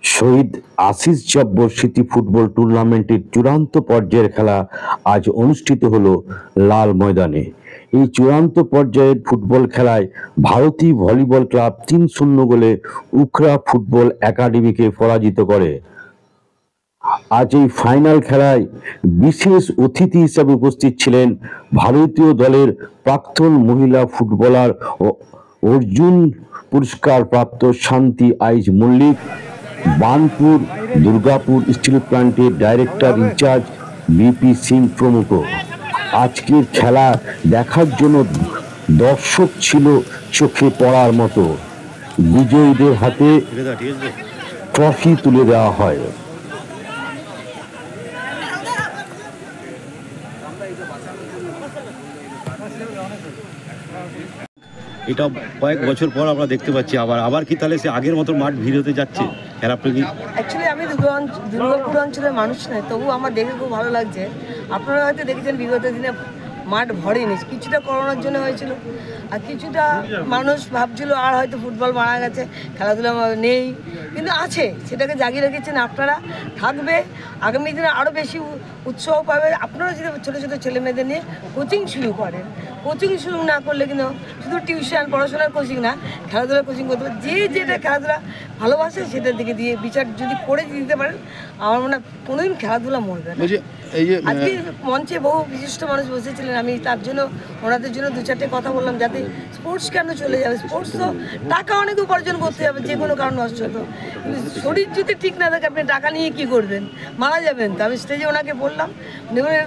শহীদ আশিস জব্বর স্মৃতি ফুটবল টুর্নামেন্টের চূড়ান্ত পর্যায়ের খেলা আজ অনুষ্ঠিত হলো লাল ময়দানে। এই চূড়ান্ত পর্যায়ের ফুটবল খেলায় ভারতী ভলিবল ক্লাব ৩-০ গোলে উখরা ফুটবল একাডেমিকে পরাজিত করে। আজ এই ফাইনাল খেলায় বিশেষ অতিথি হিসেবে উপস্থিত ছিলেন ভারতীয় দলের প্রাক্তন মহিলা ফুটবলার ও অর্জুন পুরস্কার প্রাপ্ত শান্তি আইজ মল্লিক, বানপুর দুর্গাপুর স্টিল প্ল্যান্টের ডাইরেক্টর ইনচার্জ বিপি সিং প্রমুখ। আজকের খেলা দেখার জন্য দর্শক ছিল চোখে পড়ার মতো। বিজয়ীদের হাতে ট্রফি তুলে দেওয়া হয়। এটা কয়েক বছর পর আমরা দেখতে পাচ্ছি আবার কি তাহলে সে আগের মতো মাঠ ভিড় হতে যাচ্ছে খেলা প্রেমী? অ্যাকচুয়ালি আমি দুর্গাপুর অঞ্চলের মানুষ নয়, তবু আমার দেখে খুব ভালো লাগছে। আপনারা হয়তো দেখেছেন বিগত দিনে মাঠ ভরেনি, কিছুটা করোনার জন্য হয়েছিল, আর কিছুটা মানুষ ভাবছিল আর হয়তো ফুটবল মারা গেছে, খেলাধুলা নেই, কিন্তু আছে, সেটাকে জাগিয়ে রেখেছেন আপনারা। থাকবে আগামী দিনে আরও বেশি উৎসাহ পাবে। আপনারা যদি ছোটো ছোটো ছেলেমেয়েদের নিয়ে কোচিং শুরু করেন, কোচিং শুরু না করলে কিন্তু শুধু টিউশন পড়াশোনার কোচিং না, খেলাধুলার কোচিং করতে হবে। যে যেটা খেলাধুলা ভালোবাসে সেটার দিকে দিয়ে বিচার যদি করে দিতে পারেন, আমার মনে হয় কোনোদিন খেলাধুলা মরবে না। আজকে মঞ্চে বহু বিশিষ্ট মানুষ বসেছিলেন, আমি তার জন্য ওনাদের জন্য দু চারটে কথা বললাম, যাতে স্পোর্টস কেন চলে যাবে। স্পোর্টস তো টাকা অনেক উপার্জন করতে হবে, যে কোনো কারণ নষ্ট হতো, কিন্তু শরীর যদি ঠিক না থাকে আপনি টাকা নিয়ে কী করবেন, মারা যাবেন। তো আমি স্টেজে ওনাকে বললাম,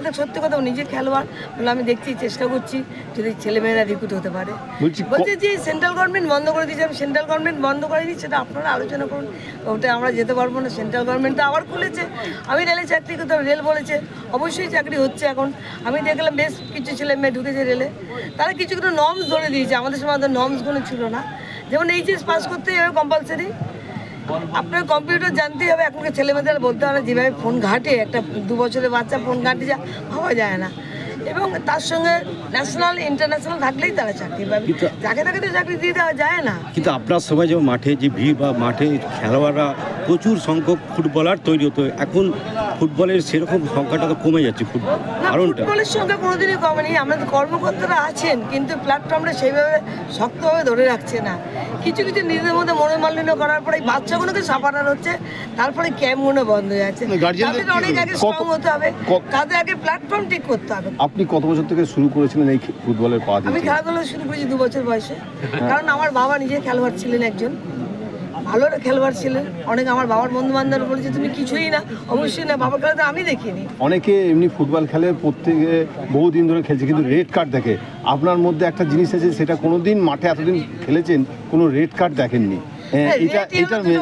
এটা সত্যি কথা, নিজে খেলোয়াড় বললাম, আমি দেখছি চেষ্টা করছি যদি ছেলেমেয়েরা রিক্রুট হতে পারে। বলছে যে সেন্ট্রাল গভর্নমেন্ট বন্ধ করে দিয়েছে, আমি সেন্ট্রাল গভর্নমেন্ট বন্ধ করেনি, সেটা আপনারা আলোচনা করুন, ওটা আমরা যেতে পারবো না। সেন্ট্রাল গভর্নমেন্ট তো আবার খুলেছে, আমি রেলে চাকরি করতে, রেল বলেছে অবশ্যই চাকরি হচ্ছে। এখন আমি দেখলাম বেশ কিছু ছেলে মেয়ে ঢুকেছে রেলে, তারা কিছু কিছু নর্মস ধরে দিয়েছে, আমাদের সময় তো নর্মসগুলো ছিল না। যেমন এইচএস পাস করতেই হবে কম্পালসারি, আপনার কম্পিউটার জানতেই হবে। এখনকার ছেলেমেয়েদের বলতে হবে যেভাবে ফোন ঘাটে, একটা 2 বছরের বাচ্চা ফোন ঘাটে যা ভাবা যায় না। এবং তার সঙ্গে ন্যাশনাল ইন্টারন্যাশনাল থাকলেই তারা চাকরি পাবে, যাকে তাকে তো চাকরি দিয়ে দেওয়া যায় না। কিন্তু আপনার সময় যেমন মাঠে যে ভিড় বা মাঠে খেলোয়াড়রা প্রচুর সংখ্যক ফুটবলার তৈরি হতো, এখন ফুটবলের সেরকম সংখ্যাটা তো কমে যাচ্ছে। ফুটবলের সংখ্যা কোনোদিনই কমেনি, আমাদের কর্মকর্তারা আছেন, কিন্তু প্ল্যাটফর্মটা সেইভাবে শক্তভাবে ধরে রাখছে না। কিছু কিছু নিজেদের মধ্যে মনোমালিন্য করার পরে বাচ্চাগুলোকে সাফারার হচ্ছে, তারপরে ক্যাম্পগুলো বন্ধ হয়ে যাচ্ছে। তাদের অনেক আগে স্ট্রং হতে হবে, তাদের আগে প্ল্যাটফর্ম ঠিক করতে হবে। আপনি কত বছর থেকে শুরু করেছিলেন এই ফুটবলের পা? আমি খেলাধুলা শুরু করেছি 2 বছর বয়সে, কারণ আমার বাবা নিজে খেলোয়াড় ছিলেন, একজন ভালো খেলোয়াড় ছিলেন। অনেক আমার বাবার বন্ধু বান্ধব বলেছে তুমি কিছুই না, অবশ্যই না, বাবার খেলাতে আমি দেখিনি। অনেকে এমনি ফুটবল খেলে, প্রত্যেকে বহুদিন ধরে খেলছে, কিন্তু রেড কার্ড দেখে। আপনার মধ্যে একটা জিনিস আছে, সেটা কোনোদিন মাঠে এতদিন খেলেছেন, কোনো রেড কার্ড দেখেননি।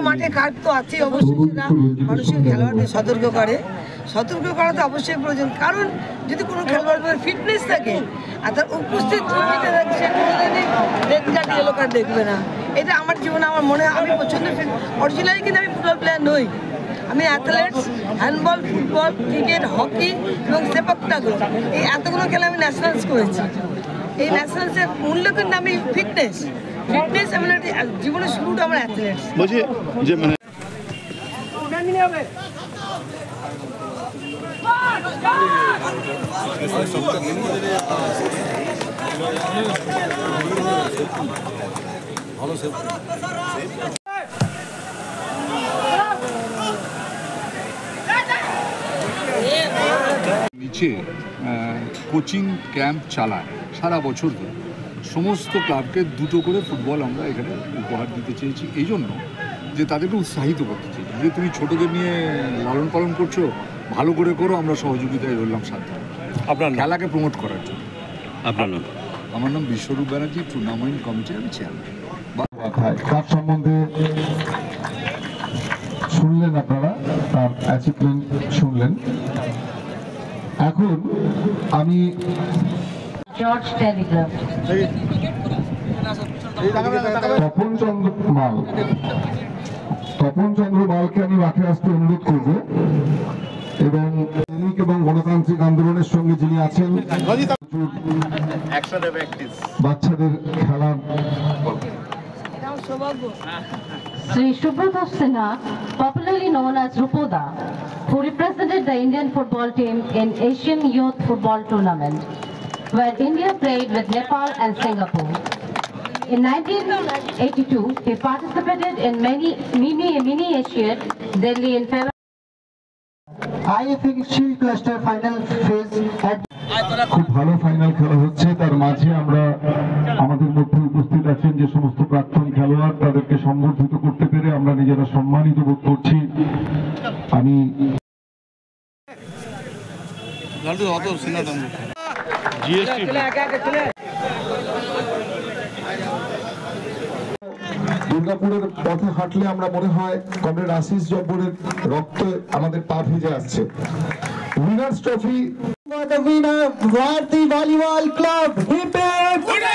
মাঠে কার্ড তো আছে অবশ্যই, না মানুষের খেলোয়াড়দের সতর্ক করা তো অবশ্যই প্রয়োজন। কারণ যদি কোনো খেলোয়াড়ের ফিটনেস থাকে আর তার উপস্থিত থাকে, সে কোনোদিনই রেড কার্ড ইয়েলো কার্ড দেখবে না। এটা আমার জীবনে আমার মনে হয়, আমি প্রচণ্ড ফিট অরিজিনালি, কিন্তু আমি ফুটবল প্লেয়ার নই। আমি athlete's, handball, football, cricket, hockey এবং সেপাকটাক্রো, এই এতগুলো খেলা আমি ন্যাশনালস করেছি। এই ন্যাশনালসের মূল্য কিন্তু আমি ফিটনেস এমন একটা জীবনের শুরুটা আমার অ্যাথলেটস। বলছি যে মানে নিচে কোচিং ক্যাম্প চালায় সারা বছর ধরে। সমস্ত ক্লাবকে 2টো করে ফুটবল আমরা এখানে উপহার দিতে চেয়েছি, এই জন্য যে তাদেরকে উৎসাহিত করতে চেয়েছি যে তুমি ছোটদের নিয়ে লালন পালন করছো, ভালো করে করো, আমরা সহযোগিতায় ধরলাম সাথে আপনার খেলাকে প্রমোট করার জন্য। আপনার নাম? আমার নাম বিশ্বরূপ ব্যানার্জি, টুর্নামেন্ট কমিটির আমি চেয়ারম্যান। তার সম্বন্ধে শুনলেন আপনারা, তার অ্যাচিভমেন্ট শুনলেন। এখন আমি তপন চন্দ্র মালকে আমি মাঠে আসতে অনুরোধ করব, এবং সৈনিক এবং গণতান্ত্রিক আন্দোলনের সঙ্গে যিনি আছেন, বাচ্চাদের খেলার Shri Subrata Sinha popularly known as Rupoda, who represented the Indian football team in Asian Youth Football Tournament, where India played with Nepal and Singapore. In 1982, he participated in many mini Asian Delhi in February. IFA Shield Cluster final phase at খুব ভালো final খেলা হচ্ছে, তার মাঝে আমরা আমাদের মধ্যে উপস্থিত আছেন যে সমস্ত প্রাক্তন খেলোয়াড়, তাদেরকে সম্বর্ধিত করতে পেরে আমরা নিজেরা সম্মানিত বোধ করছি। আমি দুর্গাপুরের পথে হাঁটলে আমরা মনে হয় কমরেড আশিস জব্বরের রক্তে আমাদের পা ভিজে আসছে। Winners trophy the winner, Bharti Volleyball Club. Hip hip!